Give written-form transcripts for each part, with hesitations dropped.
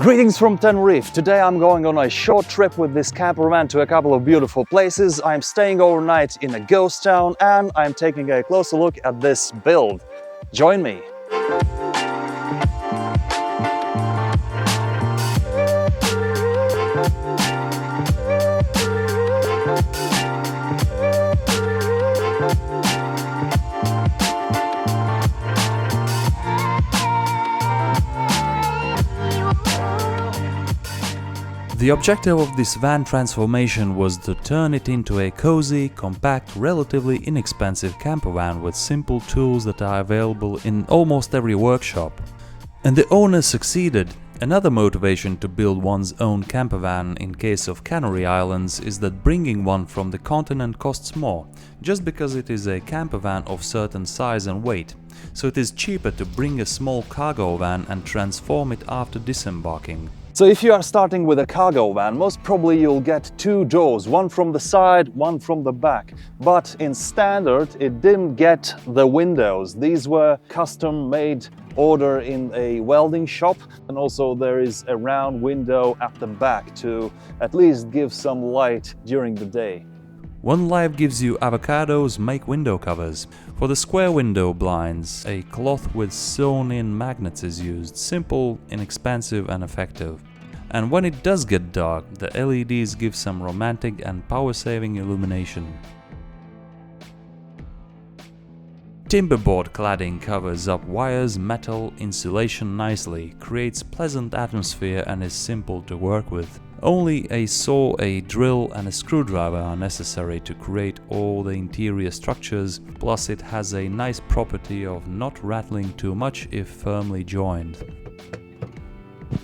Greetings from Tenerife. Today I'm going on a short trip with this camper van to a couple of beautiful places. I'm staying overnight in a ghost town and I'm taking a closer look at this build. Join me. The objective of this van transformation was to turn it into a cozy, compact, relatively inexpensive camper van with simple tools that are available in almost every workshop. And the owner succeeded. Another motivation to build one's own camper van in case of Canary Islands is that bringing one from the continent costs more, just because it is a camper van of certain size and weight. So it is cheaper to bring a small cargo van and transform it after disembarking. So if you are starting with a cargo van, most probably you'll get two doors, one from the side, one from the back. But in standard, it didn't get the windows. These were custom made order in a welding shop, and also there is a round window at the back to at least give some light during the day. One Life gives you avocados make window covers. For the square window blinds, a cloth with sewn-in magnets is used, simple, inexpensive and effective. And when it does get dark, the LEDs give some romantic and power-saving illumination. Timberboard cladding covers up wires, metal, insulation nicely, creates pleasant atmosphere and is simple to work with. Only a saw, a drill and a screwdriver are necessary to create all the interior structures, plus it has a nice property of not rattling too much if firmly joined.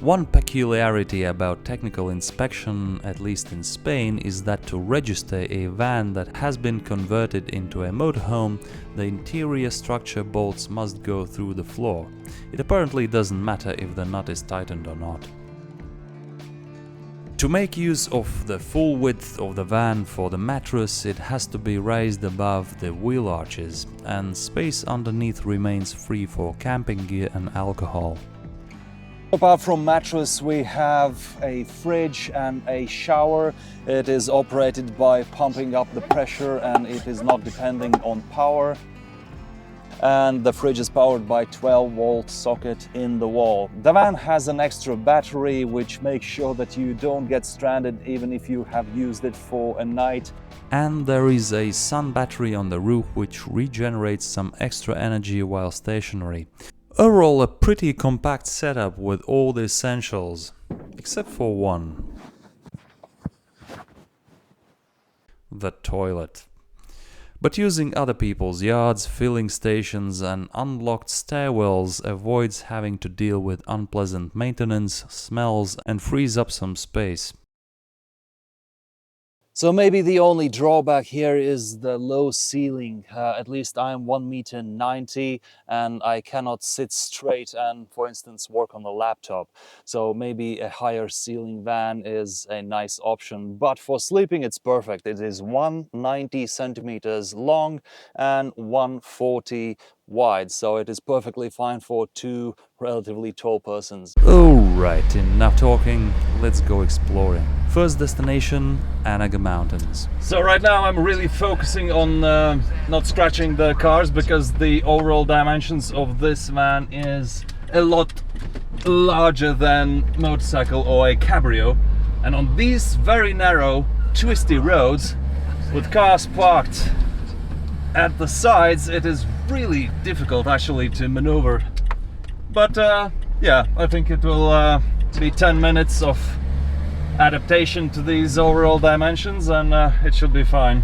One peculiarity about technical inspection, at least in Spain, is that to register a van that has been converted into a motorhome, the interior structure bolts must go through the floor. It apparently doesn't matter if the nut is tightened or not. To make use of the full width of the van for the mattress, it has to be raised above the wheel arches, and space underneath remains free for camping gear and alcohol. Apart from mattress, we have a fridge and a shower. It is operated by pumping up the pressure and it is not depending on power. And the fridge is powered by 12-volt socket in the wall. The van has an extra battery which makes sure that you don't get stranded even if you have used it for a night. And there is a sun battery on the roof which regenerates some extra energy while stationary. Overall, a pretty compact setup with all the essentials, except for one. The toilet. But using other people's yards, filling stations and unlocked stairwells avoids having to deal with unpleasant maintenance, smells and frees up some space. So maybe the only drawback here is the low ceiling. At least I'm 1.90 m and I cannot sit straight and, for instance, work on the laptop. So maybe a higher ceiling van is a nice option. But for sleeping, it's perfect. It is 190 centimeters long and 140 wide, so it is perfectly fine for two relatively tall persons. Alright, enough talking, let's go exploring. First destination, Anaga Mountains. So right now I'm really focusing on not scratching the cars because the overall dimensions of this van is a lot larger than motorcycle or a cabrio, and on these very narrow twisty roads with cars parked at the sides, it is really difficult actually to maneuver. But yeah, I think it will be 10 minutes of adaptation to these overall dimensions and it should be fine.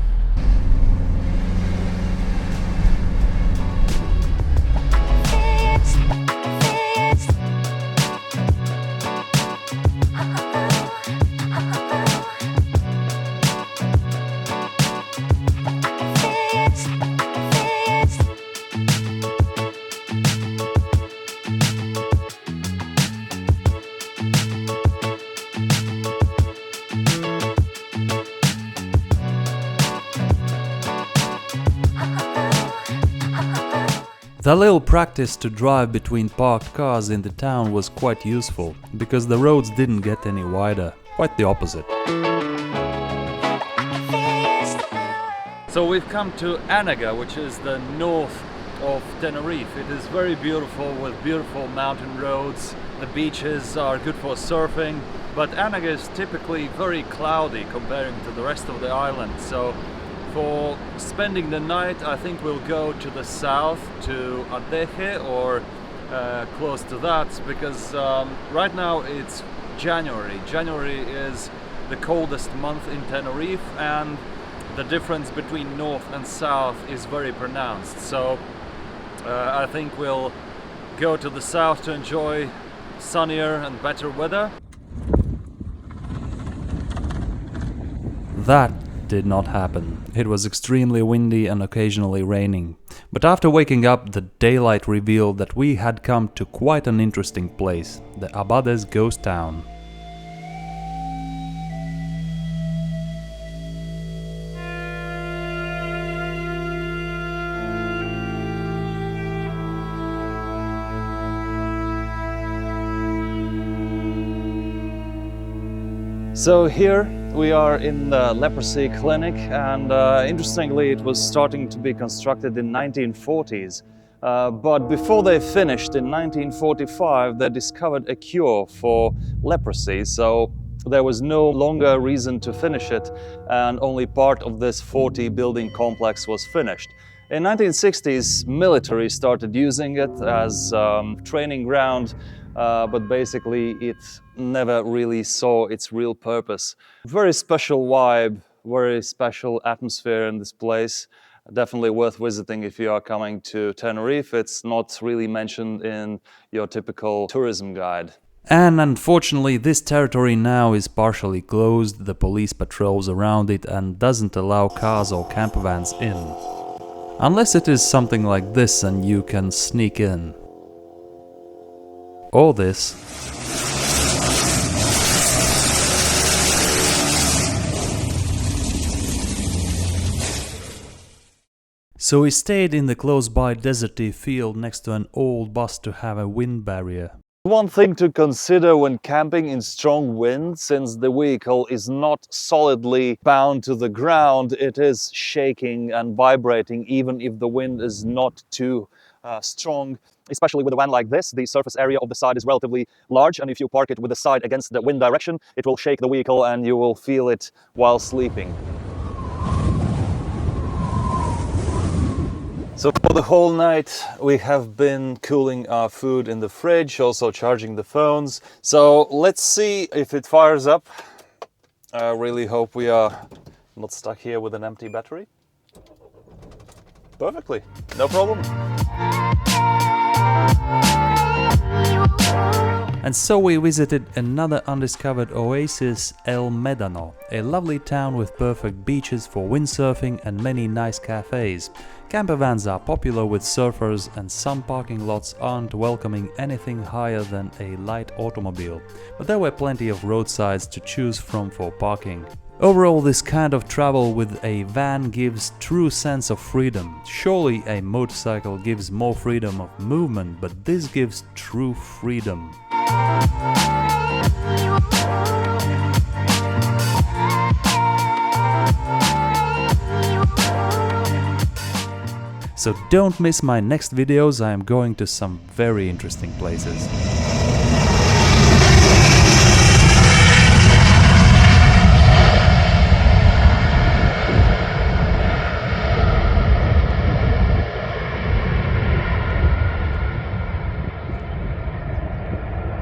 The little practice to drive between parked cars in the town was quite useful, because the roads didn't get any wider, quite the opposite. So we've come to Anaga, which is the north of Tenerife. It is very beautiful with beautiful mountain roads. The beaches are good for surfing, but Anaga is typically very cloudy comparing to the rest of the island. So for spending the night, I think we'll go to the south to Abades or close to that, because right now it's January. January is the coldest month in Tenerife, and the difference between north and south is very pronounced. So I think we'll go to the south to enjoy sunnier and better weather. That did not happen. It was extremely windy and occasionally raining. But after waking up, the daylight revealed that we had come to quite an interesting place, the Abades ghost town. So here we are in the leprosy clinic, and interestingly it was starting to be constructed in 1940s. But before they finished in 1945, they discovered a cure for leprosy, so there was no longer reason to finish it, and only part of this 40-building complex was finished. In 1960s, military started using it as training ground, but basically it never really saw its real purpose. Very special vibe, very special atmosphere in this place. Definitely worth visiting if you are coming to Tenerife. It's not really mentioned in your typical tourism guide. And unfortunately, this territory now is partially closed. The police patrols around it and doesn't allow cars or campervans in. Unless it is something like this and you can sneak in. Or this. So we stayed in the close-by deserty field next to an old bus to have a wind barrier. One thing to consider when camping in strong wind, since the vehicle is not solidly bound to the ground, it is shaking and vibrating even if the wind is not too strong. Especially with a van like this, the surface area of the side is relatively large, and if you park it with the side against the wind direction, it will shake the vehicle and you will feel it while sleeping. So for the whole night we have been cooling our food in the fridge, also charging the phones. So let's see if it fires up. I really hope we are not stuck here with an empty battery. Perfectly, no problem. And so we visited another undiscovered oasis, El Medano, a lovely town with perfect beaches for windsurfing and many nice cafes. Campervans are popular with surfers, and some parking lots aren't welcoming anything higher than a light automobile, but there were plenty of roadsides to choose from for parking. Overall, this kind of travel with a van gives true sense of freedom. Surely a motorcycle gives more freedom of movement, but this gives true freedom. So don't miss my next videos, I am going to some very interesting places.